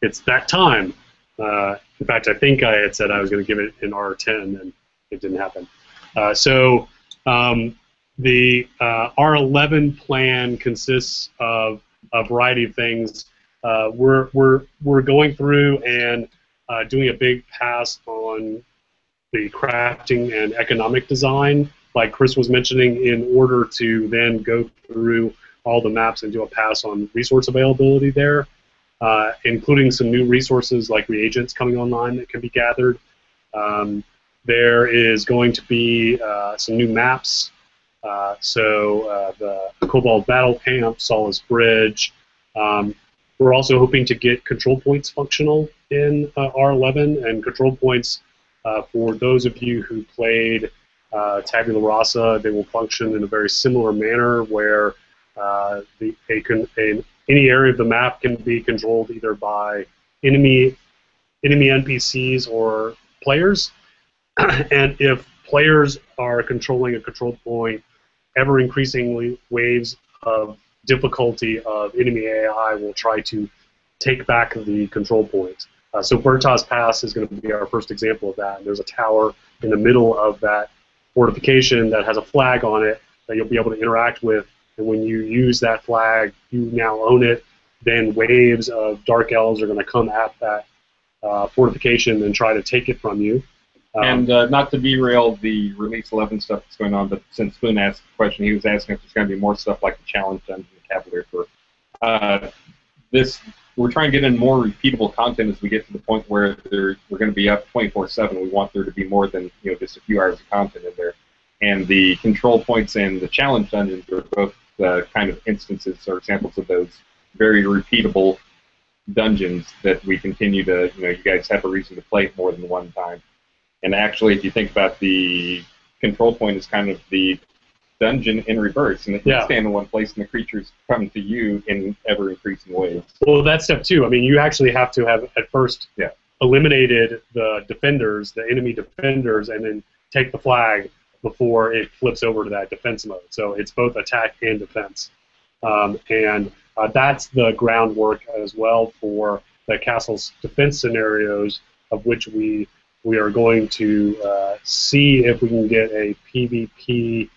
it's that time. In fact, I think I had said I was going to give it an R10, and it didn't happen. The R11 plan consists of a variety of things. We're going through and doing a big pass on the crafting and economic design, like Chris was mentioning, in order to then go through all the maps and do a pass on resource availability there, including some new resources like reagents coming online that can be gathered. There is going to be some new maps. The Cobalt Battle Camp, Solace Bridge. We're also hoping to get control points functional in R11, and control points, for those of you who played Tabula Rasa, they will function in a very similar manner where any area of the map can be controlled either by enemy NPCs or players. And if players are controlling a control point, ever-increasingly waves of difficulty of enemy AI will try to take back the control point. So Bertaz Pass is going to be our first example of that. And there's a tower in the middle of that fortification that has a flag on it that you'll be able to interact with. And when you use that flag, you now own it. Then waves of dark elves are going to come at that fortification and try to take it from you. And not to derail the Release 11 stuff that's going on, but since Spoon asked the question, he was asking if there's going to be more stuff like the Challenge Dungeon and Cavalier for this. We're trying to get in more repeatable content as we get to the point where we're going to be up 24/7. We want there to be more than just a few hours of content in there. And the control points and the Challenge Dungeons are both kind of instances or examples of those very repeatable dungeons that we continue to, you guys have a reason to play it more than one time. And actually, if you think about the control point is kind of the dungeon in reverse, and you stand in one place and the creatures come to you in ever-increasing ways. Well, that's step two. I mean, you actually have to have, at first, eliminated the defenders, the enemy defenders, and then take the flag before it flips over to that defense mode. So it's both attack and defense. That's the groundwork as well for the castle's defense scenarios, of which we are going to see if we can get a PvP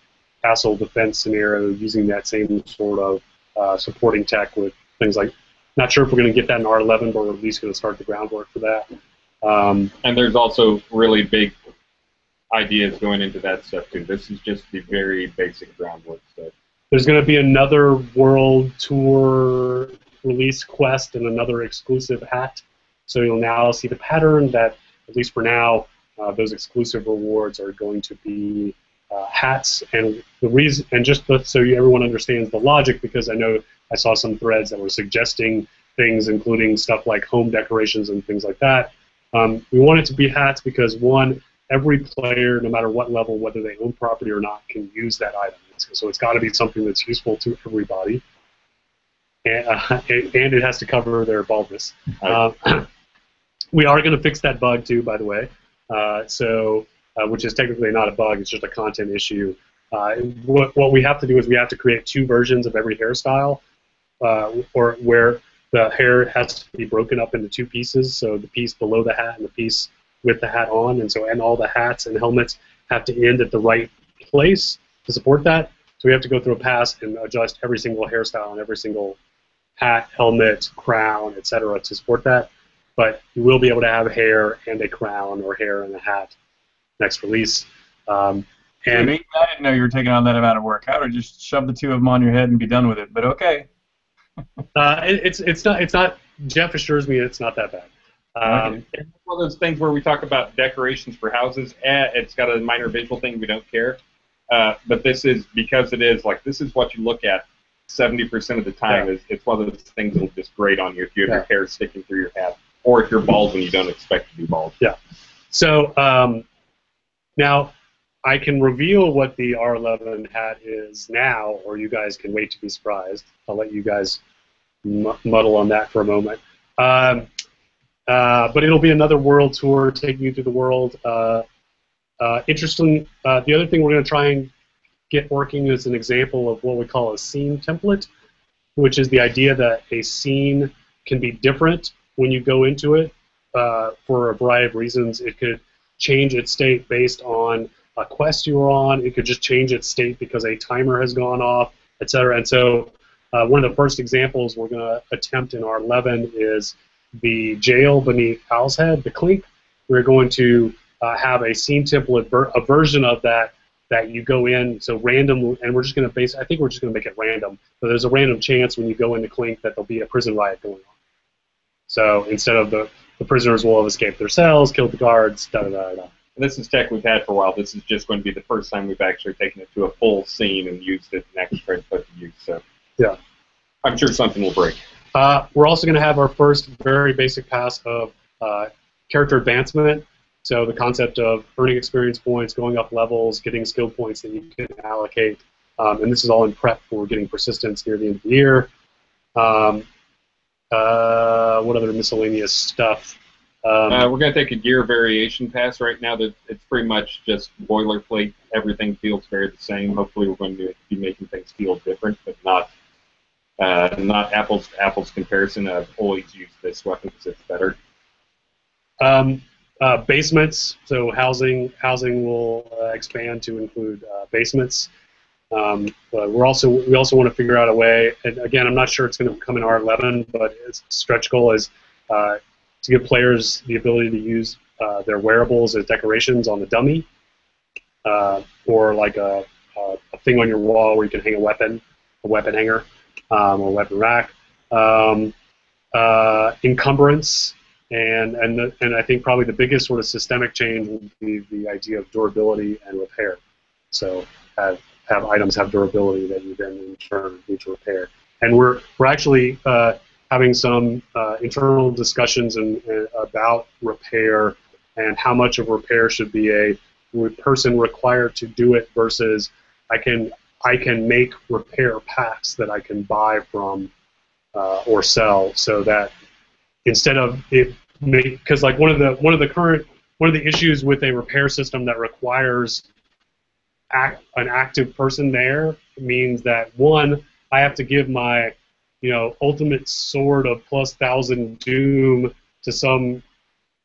castle defense scenario using that same sort of supporting tech with things like, not sure if we're going to get that in R11, but we're at least going to start the groundwork for that. And there's also really big ideas going into that stuff too. This is just the very basic groundwork stuff. There's going to be another World Tour release quest and another exclusive hat. So you'll now see the pattern that, at least for now, those exclusive rewards are going to be hats. And the reason, and just so everyone understands the logic, because I know I saw some threads that were suggesting things, including stuff like home decorations and things like that. We want it to be hats because, one, every player, no matter what level, whether they own property or not, can use that item. So it's got to be something that's useful to everybody, and it has to cover their baldness. We are going to fix that bug too, by the way. Which is technically not a bug; it's just a content issue. What we have to do is we have to create two versions of every hairstyle, or where the hair has to be broken up into two pieces. So the piece below the hat and the piece with the hat on, and all the hats and helmets have to end at the right place to support that. So we have to go through a pass and adjust every single hairstyle and every single hat, helmet, crown, etc. to support that. But you will be able to have hair and a crown or hair and a hat next release. I didn't know you were taking on that amount of work. I would just shove the two of them on your head and be done with it. But okay. It's not. Jeff assures me it's not that bad. It's one of those things where we talk about decorations for houses. It's got a minor visual thing. We don't care. But this is, because it is, like, this is what you look at 70% of the time. Yeah. It's one of those things that will just grate on you if you have your hair sticking through your hat, or if you're bald when you don't expect to be bald. Yeah. So now I can reveal what the R11 hat is now, or you guys can wait to be surprised. I'll let you guys muddle on that for a moment. But it'll be another world tour taking you through the world. Interesting. The other thing we're going to try and get working is an example of what we call a scene template, which is the idea that a scene can be different when you go into it for a variety of reasons. It could change its state based on a quest you were on. It could just change its state because a timer has gone off, etc. And so One of the first examples we're going to attempt in R11 is the jail beneath Owl's Head, the Clink. We're going to have a scene template, a version of that you go in, so random, and we're just going to I think we're just going to make it random. So there's a random chance when you go into Clink that there'll be a prison riot going on. So instead of the prisoners will have escaped their cells, killed the guards, da-da-da-da. This is tech we've had for a while. This is just going to be the first time we've actually taken it to a full scene and used it and actually tried to put it to use. So yeah, I'm sure something will break. We're also going to have our first very basic pass of character advancement. So the concept of earning experience points, going up levels, getting skill points that you can allocate. And this is all in prep for getting persistence near the end of the year. What other miscellaneous stuff? We're going to take a gear variation pass right now. That it's pretty much just boilerplate. Everything feels very the same. Hopefully, we're going to be making things feel different, but not apples to apples comparison. I've always used this weapon because it's better. Basements. So housing will expand to include basements. But we also want to figure out a way. And again, I'm not sure it's going to come in R11, but its stretch goal is to give players the ability to use their wearables as decorations on the dummy, or like a thing on your wall where you can hang a weapon hanger, or a weapon rack. Encumbrance, and I think probably the biggest sort of systemic change would be the idea of durability and repair. So have items have durability that you then in turn need to repair. And we're actually having some internal discussions about repair and how much of repair should be a person required to do it versus I can make repair packs that I can buy from or sell, so that instead of it, because like one of the issues with a repair system that requires an active person there means that, one, I have to give my ultimate sword of plus 1,000 doom to some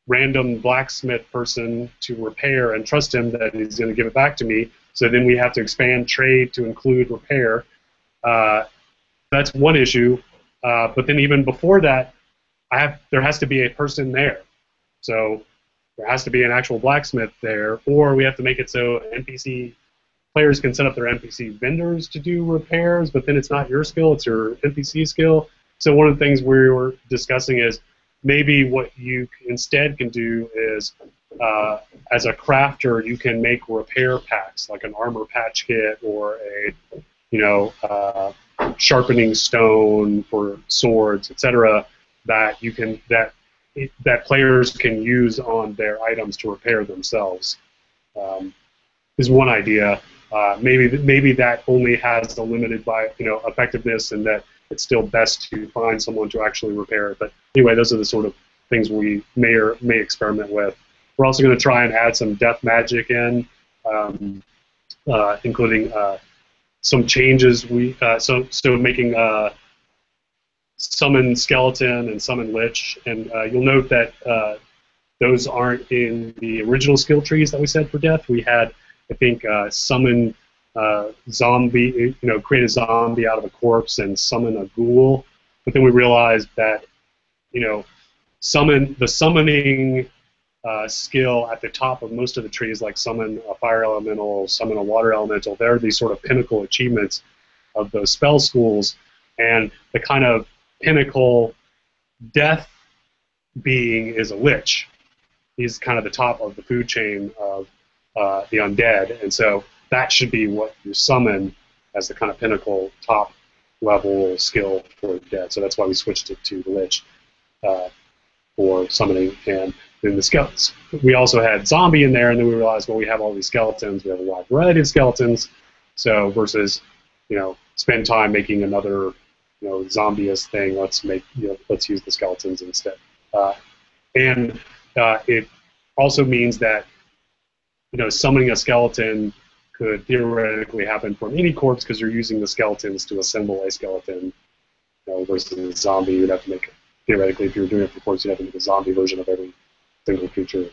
random blacksmith person to repair and trust him that he's going to give it back to me. So then we have to expand trade to include repair. That's one issue. But then even before that, there has to be a person there. So there has to be an actual blacksmith there, or we have to make it so NPC players can set up their NPC vendors to do repairs, but then it's not your skill, it's your NPC skill. So one of the things we were discussing is maybe what you instead can do is, as a crafter, you can make repair packs, like an armor patch kit or a sharpening stone for swords, etc., that you can that players can use on their items to repair themselves. Is one idea. Maybe that only has a limited effectiveness, and that it's still best to find someone to actually repair it. But anyway, those are the sort of things we may experiment with. We're also going to try and add some death magic in, including some changes. So making summon skeleton and summon lich, and you'll note that those aren't in the original skill trees that we said for death. We had, I think, summon zombie, create a zombie out of a corpse and summon a ghoul. But then we realized that, summoning skill at the top of most of the trees, like summon a fire elemental, summon a water elemental, they're these sort of pinnacle achievements of those spell schools. And the kind of pinnacle death being is a lich. He's kind of the top of the food chain of the undead, and so that should be what you summon as the kind of pinnacle top level skill for the dead. So that's why we switched it to the lich for summoning. And then the skeletons. We also had zombie in there, and then we realized, well, we have all these skeletons. We have a wide variety of skeletons. So versus spend time making another zombie-esque thing, let's use the skeletons instead. And it also means that summoning a skeleton could theoretically happen from any corpse because you're using the skeletons to assemble a skeleton. Versus a zombie, you'd have to make, theoretically, if you were doing it for corpse, you'd have to make a zombie version of every single creature.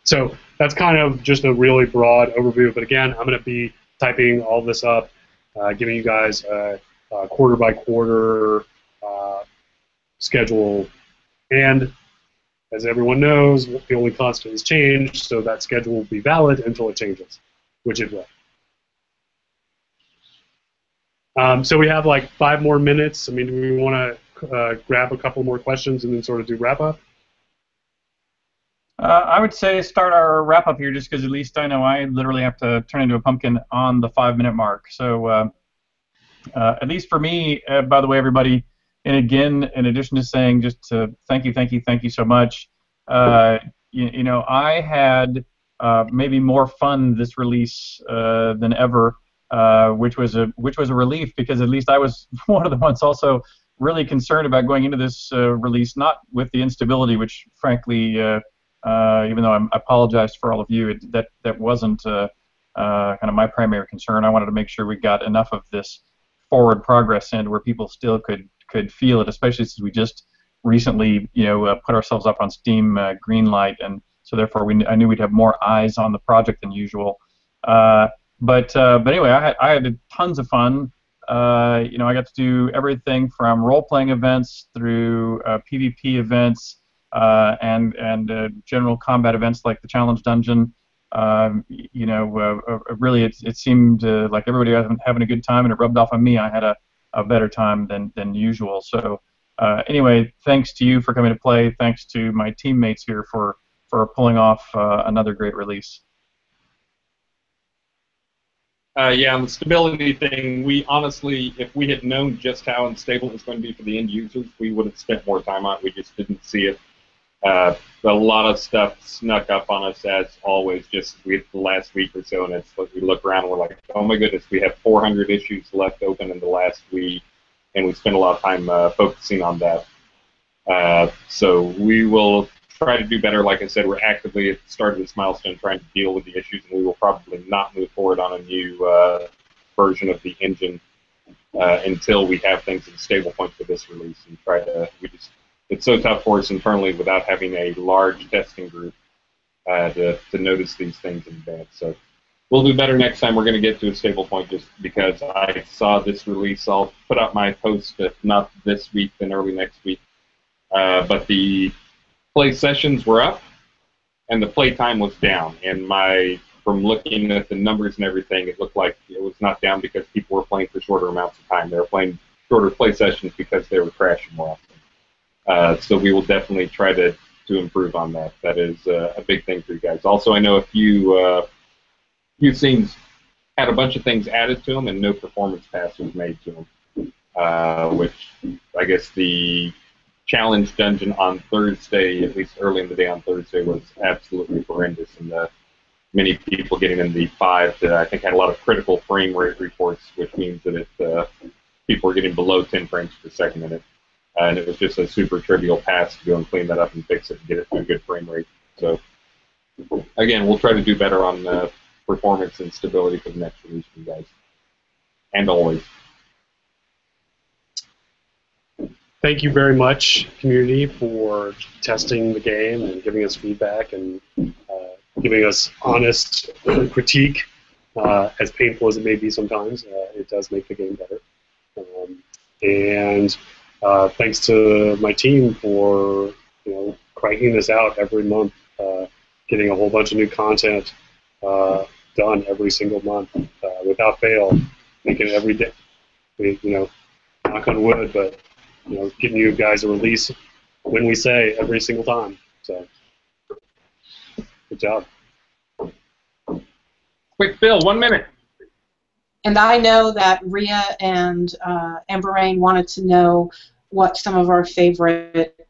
So that's kind of just a really broad overview. But again, I'm going to be typing all this up giving you guys a quarter by quarter schedule. And as everyone knows, the only constant is change, so that schedule will be valid until it changes, which it will. So we have like 5 more minutes. I mean, do we want to grab a couple more questions and then sort of do wrap up? I would say start our wrap up here, just because at least I know I literally have to turn into a pumpkin on the 5-minute mark. So at least for me, by the way, everybody, and again, in addition to saying just to thank you so much, you know, I had maybe more fun this release than ever, which was a relief, because at least I was one of the ones also really concerned about going into this release, not with the instability, which frankly, even though I apologize for all of you, that wasn't kind of my primary concern. I wanted to make sure we got enough of this forward progress in where people still could feel it, especially since we just recently, you know, put ourselves up on Steam Greenlight, and so therefore I knew we'd have more eyes on the project than usual. But anyway, I had tons of fun. You know, I got to do everything from role-playing events through PvP events and general combat events like the Challenge Dungeon. You know, really, it seemed like everybody was having a good time, and it rubbed off on me. I had a better time than usual. So anyway, thanks to you for coming to play. Thanks to my teammates here for pulling off another great release. Yeah, on the stability thing, we honestly, if we had known just how unstable it was going to be for the end users, we would have spent more time on it. We just didn't see it. But a lot of stuff snuck up on us, as always, just the last week or so, and it's like we look around and we're like, oh my goodness, we have 400 issues left open in the last week, and we spent a lot of time focusing on that. So we will try to do better. Like I said, we're actively at the start of this milestone trying to deal with the issues, and we will probably not move forward on a new version of the engine until we have things at a stable point for this release, and try to, it's so tough for us internally without having a large testing group to notice these things in advance. So we'll do better next time. We're going to get to a stable point, just because I saw this release. I'll put out my post, if not this week, then early next week. But the play sessions were up, and the play time was down. And from looking at the numbers and everything, it looked like it was not down because people were playing for shorter amounts of time. They were playing shorter play sessions because they were crashing more often. So we will definitely try to improve on that. That is a big thing for you guys. Also, I know a few scenes had a bunch of things added to them and no performance pass was made to them, which I guess the Challenge Dungeon on Thursday, at least early in the day on Thursday, was absolutely horrendous, and many people getting in the 5 that I think had a lot of critical frame rate reports, which means that people were getting below 10 frames per second in it. And it was just a super trivial pass to go and clean that up and fix it and get it to a good frame rate. So, again, we'll try to do better on performance and stability for the next release for you guys. And always. Thank you very much, community, for testing the game and giving us feedback and giving us honest critique. As painful as it may be sometimes, it does make the game better. And thanks to my team for cranking this out every month, getting a whole bunch of new content done every single month without fail, making it every day. Knock on wood, but getting you guys a release when we say every single time. So good job. Quick, Bill, 1 minute. And I know that Rhea and Amber Rain wanted to know what some of our favorite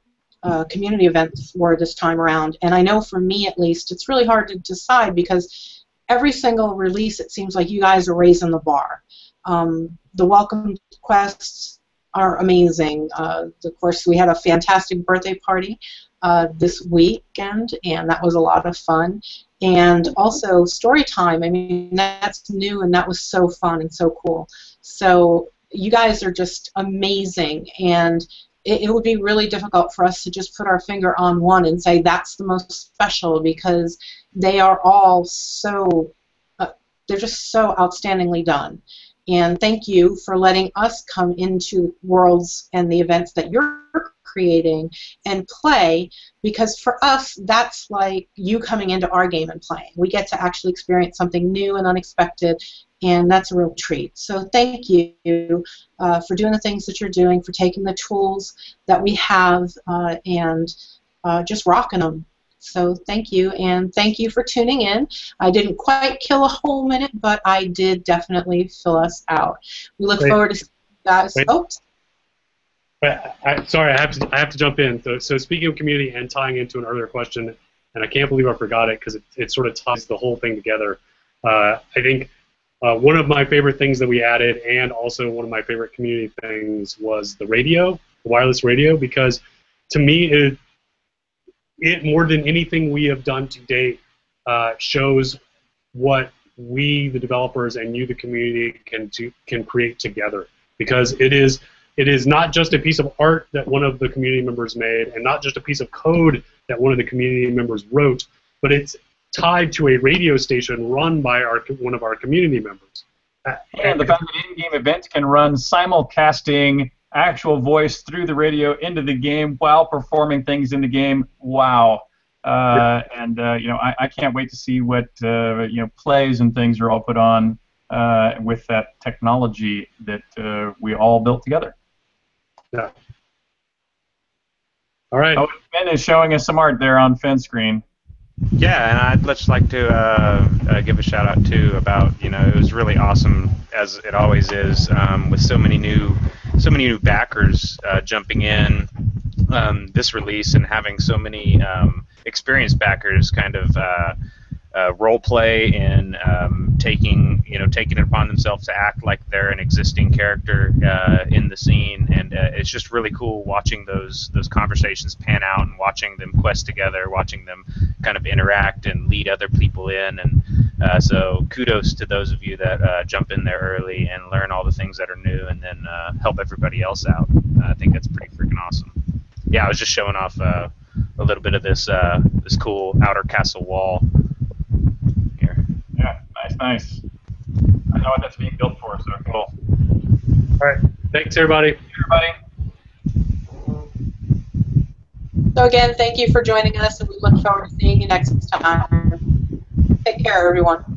community events were this time around. And I know for me, at least, it's really hard to decide because every single release, it seems like you guys are raising the bar. The welcome quests are amazing. Of course, we had a fantastic birthday party this weekend, and that was a lot of fun. And also story time. I mean, that's new, and that was so fun and so cool. So you guys are just amazing, and it would be really difficult for us to just put our finger on one and say that's the most special, because they are all so, they're just so outstandingly done. And thank you for letting us come into worlds and the events that you're creating and play, because for us, that's like you coming into our game and playing. We get to actually experience something new and unexpected, and that's a real treat. So thank you for doing the things that you're doing, for taking the tools that we have and just rocking them. So thank you, and thank you for tuning in. I didn't quite kill a whole minute, but I did definitely fill us out. We look forward to seeing you guys. Oops. Sorry, I have to jump in. So speaking of community and tying into an earlier question, and I can't believe I forgot it because it sort of ties the whole thing together. I think one of my favorite things that we added, and also one of my favorite community things, was the radio, the wireless radio, because to me it more than anything we have done to date shows what we, the developers, and you, the community, can create together. Because it is not just a piece of art that one of the community members made, and not just a piece of code that one of the community members wrote, but it's tied to a radio station run by one of our community members. And the fact that in-game events can run simulcasting actual voice through the radio into the game while performing things in the game. Wow. I can't wait to see what plays and things are all put on with that technology that we all built together. Yeah. All right. Oh, Ben is showing us some art there on Fenn's screen. Yeah, and I'd just like to give a shout out too about, it was really awesome, as it always is, with so many new backers jumping in this release, and having so many experienced backers kind of role play and taking it upon themselves to act like they're an existing character in the scene, and it's just really cool watching those conversations pan out, and watching them quest together, watching them kind of interact and lead other people in, and so kudos to those of you that jump in there early and learn all the things that are new, and then help everybody else out. I think that's pretty freaking awesome. Yeah, I was just showing off a little bit of this cool outer castle wall. Yeah, nice. I know what that's being built for, so cool. All right. Thanks, everybody. So again, thank you for joining us, and we look forward to seeing you next time. Take care, everyone.